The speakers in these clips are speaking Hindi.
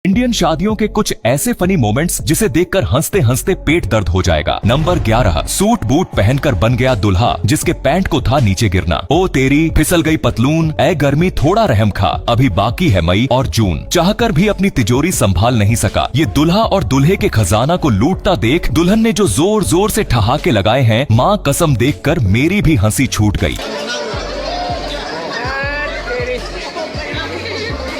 इंडियन शादियों के कुछ ऐसे फनी मोमेंट्स जिसे देखकर हंसते हंसते पेट दर्द हो जाएगा। नंबर 11, सूट बूट पहनकर बन गया दुल्हा जिसके पैंट को था नीचे गिरना। ओ तेरी फिसल गई पतलून, ए गर्मी थोड़ा रहम खा, अभी बाकी है मई और जून। चाहकर भी अपनी तिजोरी संभाल नहीं सका। ये दुल्हा और दुल्हे के खजाना को लूटता देख दुल्हन ने जो जोर जोर से ठहाके लगाए हैं, माँ कसम देखकर मेरी भी हंसी छूट गई।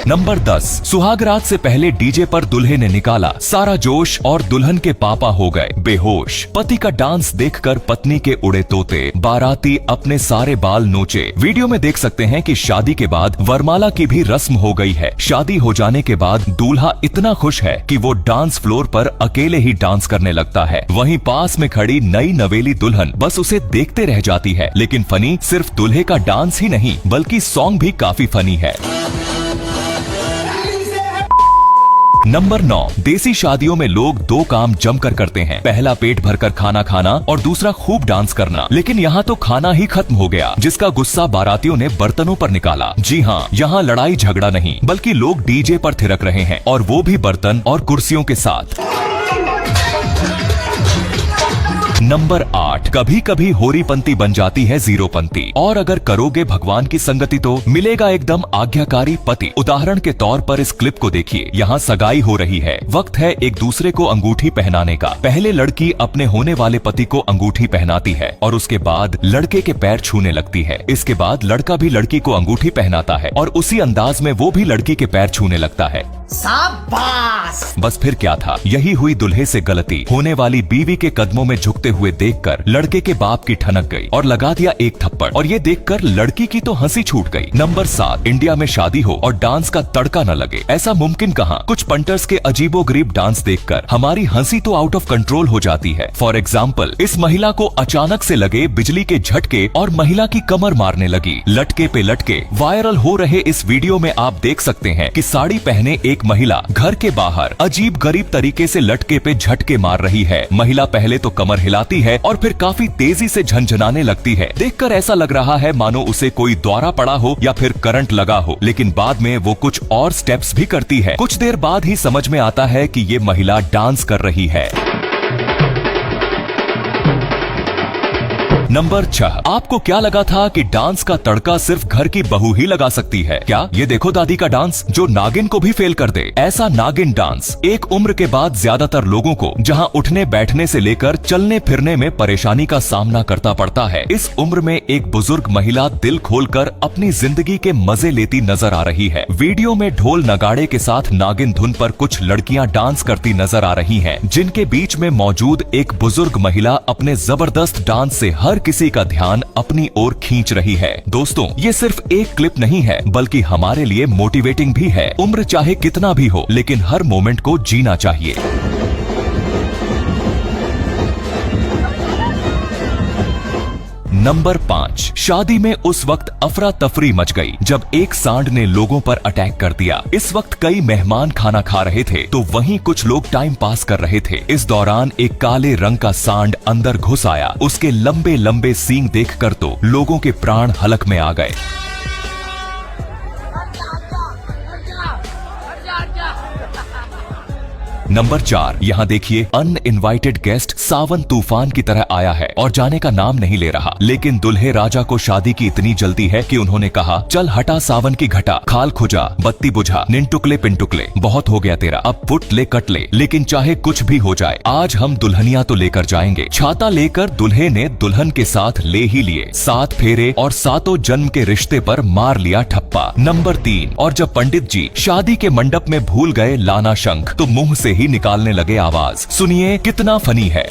नंबर 10, सुहागरात से पहले डीजे पर दुल्हे ने निकाला सारा जोश और दुल्हन के पापा हो गए बेहोश। पति का डांस देखकर पत्नी के उड़े तोते, बाराती अपने सारे बाल नोचे। वीडियो में देख सकते हैं कि शादी के बाद वरमाला की भी रस्म हो गई है। शादी हो जाने के बाद दूल्हा इतना खुश है कि वो डांस फ्लोर पर अकेले ही डांस करने लगता है। वहीं पास में खड़ी नई नवेली दुल्हन बस उसे देखते रह जाती है। लेकिन फनी सिर्फ दूल्हे का डांस ही नहीं बल्कि सॉन्ग भी काफी फनी है। नंबर 9, देसी शादियों में लोग दो काम जमकर करते हैं। पहला पेट भरकर खाना खाना और दूसरा खूब डांस करना। लेकिन यहाँ तो खाना ही खत्म हो गया, जिसका गुस्सा बारातियों ने बर्तनों पर निकाला। जी हाँ, यहाँ लड़ाई झगड़ा नहीं बल्कि लोग डीजे पर थिरक रहे हैं और वो भी बर्तन और कुर्सियों के साथ। नंबर 8, कभी कभी होरीपंती बन जाती है जीरोपंती, और अगर करोगे भगवान की संगति तो मिलेगा एकदम आज्ञाकारी पति। उदाहरण के तौर पर इस क्लिप को देखिए। यहाँ सगाई हो रही है, वक्त है एक दूसरे को अंगूठी पहनाने का। पहले लड़की अपने होने वाले पति को अंगूठी पहनाती है और उसके बाद लड़के के पैर छूने लगती है। इसके बाद लड़का भी लड़की को अंगूठी पहनाता है और उसी अंदाज में वो भी लड़की के पैर छूने लगता है। शाबाश। बस फिर क्या था, यही हुई दुल्हे से गलती। होने वाली बीवी के कदमों में झुकते हुए देखकर लड़के के बाप की ठनक गई और लगा दिया एक थप्पड़, और ये देखकर लड़की की तो हंसी छूट गई। नंबर 7, इंडिया में शादी हो और डांस का तड़का न लगे, ऐसा मुमकिन कहाँ। कुछ पंटर्स के अजीबोगरीब डांस देखकर हमारी हंसी तो आउट ऑफ कंट्रोल हो जाती है। फॉर एग्जाम्पल, इस महिला को अचानक से लगे बिजली के झटके और महिला की कमर मारने लगी। लटके पे लटके वायरल हो रहे इस वीडियो में आप देख सकते हैं कि साड़ी पहने एक महिला घर के बाहर अजीब गरीब तरीके से लटके पे झटके मार रही है। महिला पहले तो कमर हिलाती है और फिर काफी तेजी से झंझनाने लगती है। देखकर ऐसा लग रहा है मानो उसे कोई द्वारा पड़ा हो या फिर करंट लगा हो। लेकिन बाद में वो कुछ और स्टेप्स भी करती है। कुछ देर बाद ही समझ में आता है कि ये महिला डांस कर रही है। नंबर 6, आपको क्या लगा था कि डांस का तड़का सिर्फ घर की बहू ही लगा सकती है क्या? ये देखो दादी का डांस जो नागिन को भी फेल कर दे। ऐसा नागिन डांस एक उम्र के बाद ज्यादातर लोगों को जहां उठने बैठने से लेकर चलने फिरने में परेशानी का सामना करता पड़ता है। इस उम्र में एक बुजुर्ग महिला दिल खोलकर अपनी जिंदगी के मजे लेती नजर आ रही है। वीडियो में ढोल नगाड़े के साथ नागिन धुन पर कुछ लड़कियां डांस करती नजर आ रही हैं, जिनके बीच में मौजूद एक बुजुर्ग महिला अपने जबरदस्त डांस से हर किसी का ध्यान अपनी ओर खींच रही है। दोस्तों, ये सिर्फ एक क्लिप नहीं है बल्कि हमारे लिए मोटिवेटिंग भी है। उम्र चाहे कितना भी हो, लेकिन हर मोमेंट को जीना चाहिए। नंबर 5, शादी में उस वक्त अफरा तफरी मच गई जब एक सांड ने लोगों पर अटैक कर दिया। इस वक्त कई मेहमान खाना खा रहे थे तो वहीं कुछ लोग टाइम पास कर रहे थे। इस दौरान एक काले रंग का सांड अंदर घुस आया। उसके लंबे लंबे सींग देखकर तो लोगों के प्राण हलक में आ गए। नंबर 4, यहाँ देखिए, अनइनवाइटेड गेस्ट सावन तूफान की तरह आया है और जाने का नाम नहीं ले रहा। लेकिन दुल्हे राजा को शादी की इतनी जल्दी है कि उन्होंने कहा, चल हटा सावन की घटा, खाल खुजा, बत्ती बुझा, निनटुकले पिनटुकले, बहुत हो गया तेरा, अब फुट ले कट ले। लेकिन चाहे कुछ भी हो जाए, आज हम दुल्हनिया तो लेकर जाएंगे। छाता लेकर दुल्हे ने दुल्हन के साथ ले ही लिए। 7 फेरे और 7 जन्म के रिश्ते पर मार लिया ठप्पा। नंबर 3, और जब पंडित जी शादी के मंडप में भूल गए लाना शंख तो मुंह से ही निकालने लगे आवाज। सुनिए कितना फनी है।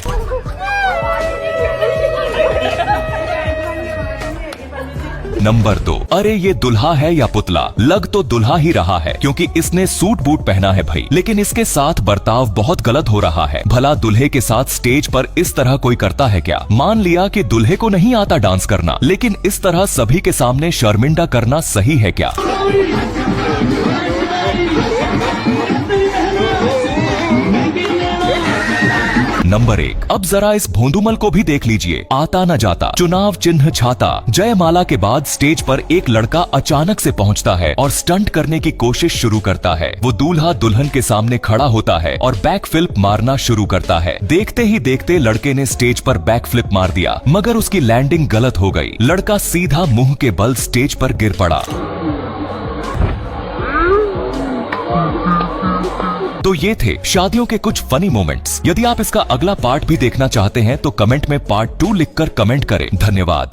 नंबर 2, अरे ये दुल्हा है या पुतला? लग तो दुल्हा ही रहा है क्योंकि इसने सूट बूट पहना है भाई, लेकिन इसके साथ बर्ताव बहुत गलत हो रहा है। भला दुल्हे के साथ स्टेज पर इस तरह कोई करता है क्या? मान लिया कि दुल्हे को नहीं आता डांस करना, लेकिन इस तरह सभी के सामने शर्मिंदा करना सही है क्या? नंबर 1। अब जरा इस भोंदूमल को भी देख लीजिए, आता न जाता, चुनाव चिन्ह छाता। जयमाला के बाद स्टेज पर एक लड़का अचानक से पहुंचता है और स्टंट करने की कोशिश शुरू करता है। वो दूल्हा दुल्हन के सामने खड़ा होता है और बैक फ्लिप मारना शुरू करता है। देखते ही देखते लड़के ने स्टेज पर बैक फ्लिप मार दिया, मगर उसकी लैंडिंग गलत हो गई। लड़का सीधा मुंह के बल स्टेज पर गिर पड़ा। तो ये थे शादियों के कुछ फनी मोमेंट्स। यदि आप इसका अगला पार्ट भी देखना चाहते हैं तो कमेंट में पार्ट 2 लिखकर कमेंट करें। धन्यवाद।